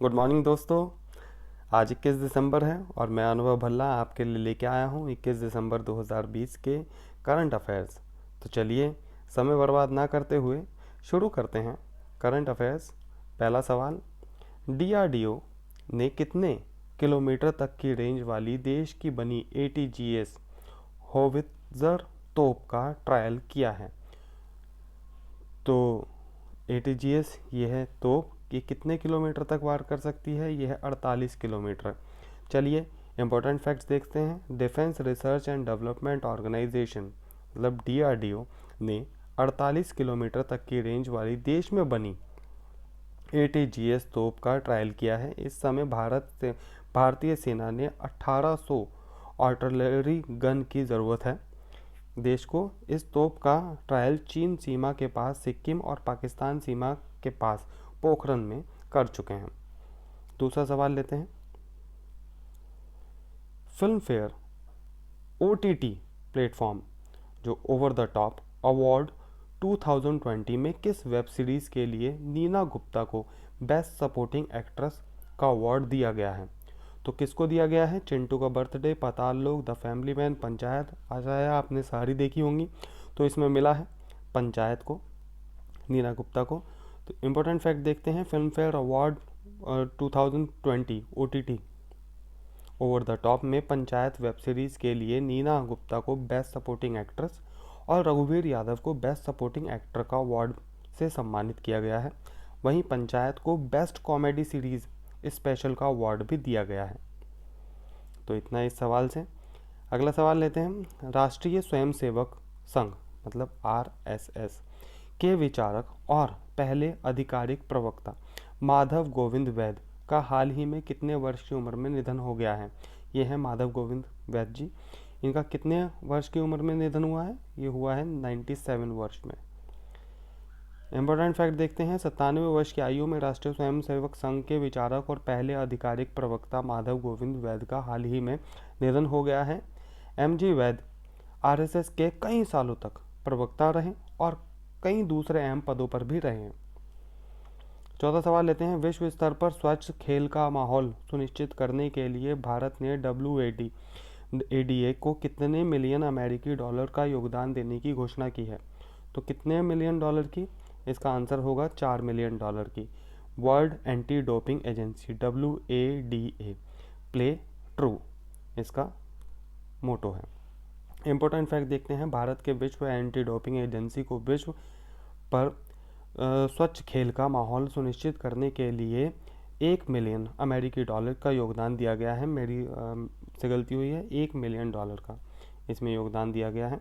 Good morning दोस्तों। आज 21 दिसंबर है और मैं अनुभव भल्ला आपके लिए लेके आया हूँ 21 दिसंबर 2020 के करंट अफेयर्स। तो चलिए समय बर्बाद ना करते हुए शुरू करते हैं करंट अफेयर्स। पहला सवाल, डीआरडीओ ने कितने किलोमीटर तक की रेंज वाली देश की बनी एटीजीएस होवित्जर तोप का ट्रायल किया है? तो एटीजीएस ये है तोप, ये कितने किलोमीटर तक वार कर सकती है? यह है 48 किलोमीटर। चलिए इंपॉर्टेंट फैक्ट्स देखते हैं। Defence research and development organisation मतलब डीआरडीओ ने 48 किलोमीटर तक की रेंज वाली देश में बनी एटीजीएस तोप का ट्रायल किया है। इस समय भारतीय सेना ने 1800 आर्टिलरी गन की ज़रूरत है। देश को इस तोप का ट्रायल चीन सीमा के पास सिक्किम और पाकिस्तान सीमा के पास पोखरन में कर चुके हैं। दूसरा सवाल लेते हैं। फिल्म फेयर ओटीटी प्लेटफॉर्म जो ओवर द टॉप अवार्ड 2020 में किस वेब सीरीज़ के लिए नीना गुप्ता को बेस्ट सपोर्टिंग एक्ट्रेस का अवार्ड दिया गया है? तो किसको दिया गया है? चिंटू का बर्थडे, पाताल लोक, द फैमिली मैन, पंचायत। आशा है आपने सारी देखी होंगी। तो इसमें मिला है पंचायत को, नीना गुप्ता को। तो इम्पोर्टेंट फैक्ट देखते हैं। Film fair award 2020 OTT over the top में पंचायत वेब सीरीज़ के लिए नीना गुप्ता को बेस्ट सपोर्टिंग एक्ट्रेस और रघुवीर यादव को बेस्ट सपोर्टिंग एक्टर का अवार्ड से सम्मानित किया गया है। वहीं पंचायत को बेस्ट कॉमेडी सीरीज़ स्पेशल का अवार्ड भी दिया गया है। तो इतना इस सवाल से। अगला सवाल लेते हैं। राष्ट्रीय स्वयंसेवक संघ मतलब आरएसएस के विचारक और पहले आधिकारिक प्रवक्ता माधव गोविंद वैद का हाल ही में कितने वर्ष की उम्र में निधन हो गया है? ये है माधव गोविंद वैद जी। इनका कितने वर्ष की उम्र में निधन हुआ है? ये हुआ है 97 वर्ष में। इम्पोर्टेंट फैक्ट देखते हैं। 97 वर्ष की आयु में राष्ट्रीय स्वयंसेवक संघ के विचारक और पहले आधिकारिक प्रवक्ता माधव गोविंद वैद का हाल ही में निधन हो गया है। एमजी वैद आरएसएस के कई सालों तक प्रवक्ता रहे और कई दूसरे अहम पदों पर भी रहे हैं। चौथा सवाल लेते हैं। विश्व स्तर पर स्वच्छ खेल का माहौल सुनिश्चित करने के लिए भारत ने WADA को कितने मिलियन अमेरिकी डॉलर का योगदान देने की घोषणा की है? तो कितने मिलियन डॉलर की? इसका आंसर होगा 4 मिलियन डॉलर की। World anti doping agency WADA play true इसका मोटो है। इम्पोर्टेंट फैक्ट देखते हैं। भारत के विश्व एंटी डोपिंग एजेंसी को विश्व पर स्वच्छ खेल का माहौल सुनिश्चित करने के लिए 1 मिलियन अमेरिकी डॉलर का योगदान दिया गया है। मेरी से गलती हुई है, 1 मिलियन डॉलर का इसमें योगदान दिया गया है।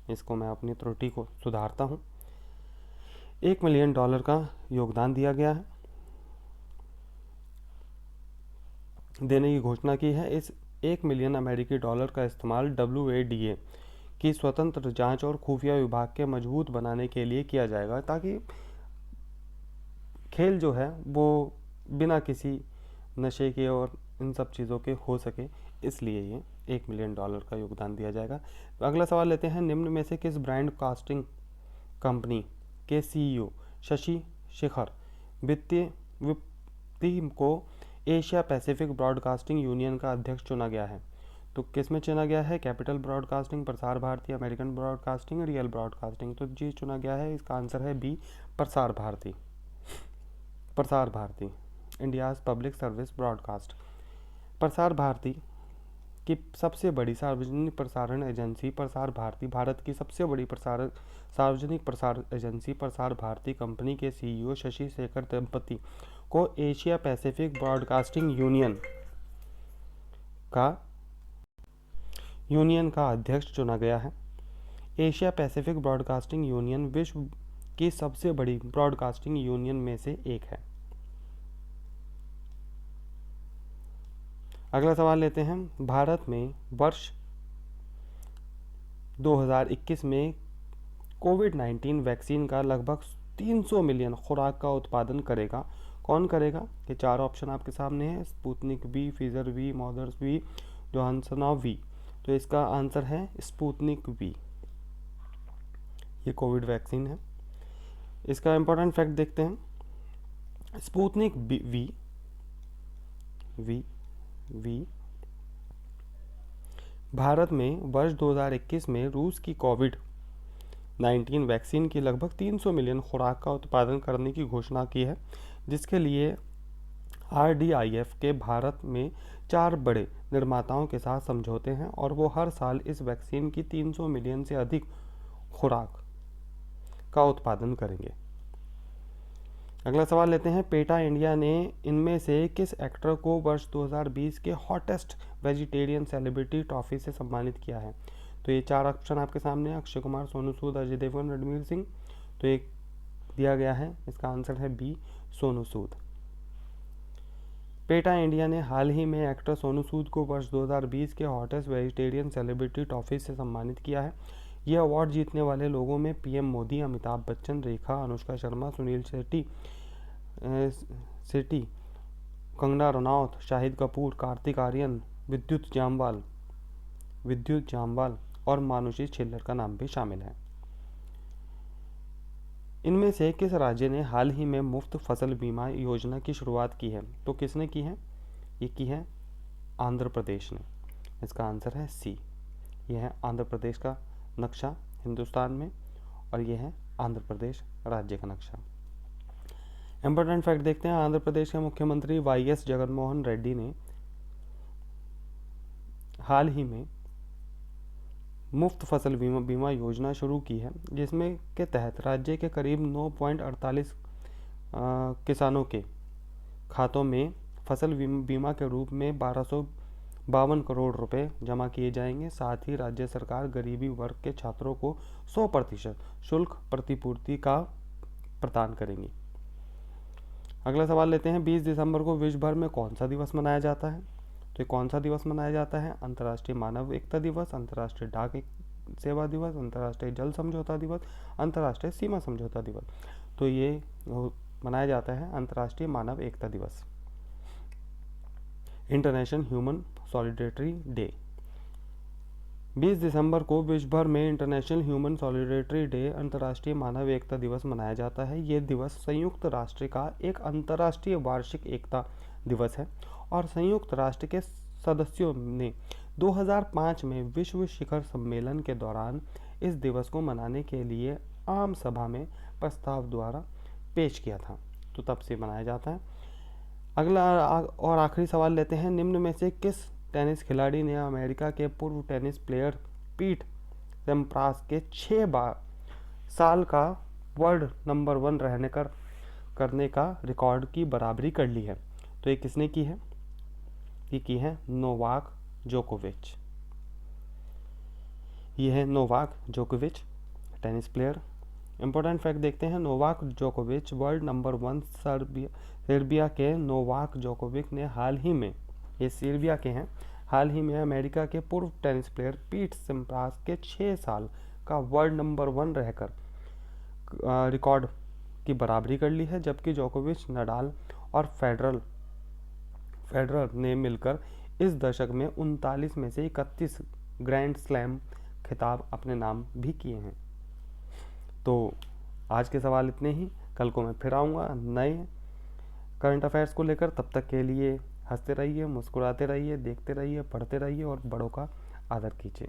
इसको मैं अपनी त्रुटि को सुधारता हूँ। 1 मिलियन डॉलर का योगदान दिया गया है, देने की घोषणा की है। इस 1 मिलियन अमेरिकी डॉलर का इस्तेमाल WADA की स्वतंत्र जांच और खुफिया विभाग के मजबूत बनाने के लिए किया जाएगा, ताकि खेल जो है वो बिना किसी नशे के और इन सब चीज़ों के हो सके, इसलिए ये 1 मिलियन डॉलर का योगदान दिया जाएगा। तो अगला सवाल लेते हैं। निम्न में से किस ब्रांड कास्टिंग कंपनी के CEO शशि शेखर वित्ती को एशिया पैसिफिक ब्रॉडकास्टिंग यूनियन का अध्यक्ष चुना गया है? तो किस में चुना गया है? Capital broadcasting, Prasar Bharati, American broadcasting, real broadcasting. तो जी चुना गया है, इसका आंसर है B, Prasar Bharati. Prasar Bharati India's public service broadcast. Prasar Bharati की सबसे बड़ी सार्वजनिक प्रसारण एजेंसी प्रसार भारती, भारत की सबसे बड़ी सार्वजनिक प्रसार एजेंसी प्रसार भारती कंपनी के CEO शशि शेखर दंपति को एशिया पैसिफिक ब्रॉडकास्टिंग यूनियन का अध्यक्ष चुना गया है। एशिया पैसिफिक ब्रॉडकास्टिंग यूनियन विश्व की सबसे बड़ी ब्रॉडकास्टिंग यूनियन में से एक है। अगला सवाल लेते हैं। भारत में वर्ष 2021 में कोविड-19 वैक्सीन का लगभग 300 मिलियन खुराक का उत्पादन करेगा। कौन करेगा? ये 4 ऑप्शन आपके सामने हैं। Sputnik V, Pfizer V, Moderna V, Johnson V. तो इसका आंसर है स्पुतनिक वी। ये कोविड वैक्सीन है। इसका इंपॉर्टेंट फैक्ट देखते हैं। स्पुतनिक वी वी भारत में वर्ष 2021 में रूस की कोविड-19 वैक्सीन की लगभग 300 मिलियन खुराक का उत्पादन करने की घोषणा की है, जिसके लिए RDIF के भारत में 4 बड़े निर्माताओं के साथ समझौते हैं और वो हर साल इस वैक्सीन की 300 मिलियन से अधिक खुराक का उत्पादन करेंगे। अगला सवाल लेते हैं। पेटा इंडिया ने इनमें से किस एक्टर को वर्ष 2020 के हॉटेस्ट वेजिटेरियन सेलिब्रिटी ट्रॉफी से सम्मानित किया है? तो ये 4 ऑप्शन आपके सामने हैं। अक्षय कुमार, सोनू सूद, अजय देवगन, रणवीर सिंह। तो एक दिया गया है, इसका आंसर है B, Sonu Sood. PETA India ने हाल ही में एक्टर सोनू सूद को वर्ष 2020 के हॉटेस्ट वेजिटेरियन सेलिब्रिटी ट्रॉफी से सम्मानित किया है। यह अवार्ड जीतने वाले लोगों में पीएम मोदी, अमिताभ बच्चन, रेखा, अनुष्का शर्मा, सुनील शेट्टी, कंगना रनौत, शाहिद कपूर, कार्तिक आर्यन, विद्युत जामवाल और मानुषी छिल्लर का नाम भी शामिल है। इनमें से किस राज्य ने हाल ही में मुफ्त फसल बीमा योजना की शुरुआत की है? तो किसने की है? ये की है आंध्र प्रदेश ने। इसका आंसर है सी। यह है आंध्र प्रदेश का नक्शा हिंदुस्तान में और यह है आंध्र प्रदेश राज्य का नक्शा। इंपॉर्टेंट फैक्ट देखते हैं। आंध्र प्रदेश के मुख्यमंत्री YS जगनमोहन रेड्डी ने हाल ही में मुफ्त फसल बीमा योजना शुरू की है, जिसमें के तहत राज्य के करीब 9.48 किसानों के खातों में फसल बीमा के रूप में 1252 करोड़ रुपए जमा किए जाएंगे। साथ ही राज्य सरकार गरीबी वर्ग के छात्रों को 100% शुल्क प्रतिपूर्ति का प्रदान करेंगी। अगला सवाल लेते हैं। 20 दिसंबर को विश्व भर में कौन सा दिवस मनाया जाता है? तो कौन सा दिवस मनाया जाता है? अंतर्राष्ट्रीय मानव एकता दिवस, अंतर्राष्ट्रीय डाक सेवा दिवस, अंतर्राष्ट्रीय जल समझौता दिवस, अंतर्राष्ट्रीय सीमा समझौता दिवस। तो ये मनाया जाता है अंतर्राष्ट्रीय मानव एकता दिवस, इंटरनेशनल ह्यूमन सॉलिडेरिटी डे। 20 दिसंबर को विश्व भर में इंटरनेशनल ह्यूमन सॉलिडेरिटी डे, अंतर्राष्ट्रीय मानव एकता दिवस मनाया जाता है। ये दिवस संयुक्त राष्ट्र का एक अंतर्राष्ट्रीय वार्षिक एकता दिवस है और संयुक्त राष्ट्र के सदस्यों ने 2005 में विश्व शिखर सम्मेलन के दौरान इस दिवस को मनाने के लिए आम सभा में प्रस्ताव द्वारा पेश किया था, तो तब से मनाया जाता है। अगला और आखिरी सवाल लेते हैं। निम्न में से किस टेनिस खिलाड़ी ने अमेरिका के पूर्व टेनिस प्लेयर पीट सेम्प्रास के 6 साल का वर्ल्ड नंबर 1 करने का रिकॉर्ड की बराबरी कर ली है? तो ये किसने की है? ये की है नोवाक जोकोविच। ये है नोवाक जोकोविच टेनिस प्लेयर। इंपॉर्टेंट फैक्ट देखते हैं। नोवाक जोकोविच वर्ल्ड नंबर 1 सर्बिया के नोवाक जोकोविच ने हाल ही में, ये सर्बिया के हैं, हाल ही में अमेरिका के पूर्व टेनिस प्लेयर पीट सेम्प्रास के 6 साल का वर्ल्ड नंबर 1 रहकर रिकॉर्ड की बराबरी कर ली है, जबकि जोकोविच, नडाल और फेडरर ने मिलकर इस दशक में 39 में से 31 ग्रैंड स्लैम खिताब अपने नाम भी किए हैं। तो आज के सवाल इतने ही। कल को मैं फिर आऊँगा नए करंट अफेयर्स को लेकर। तब तक के लिए हंसते रहिए, मुस्कुराते रहिए, देखते रहिए, पढ़ते रहिए और बड़ों का आदर कीजिए।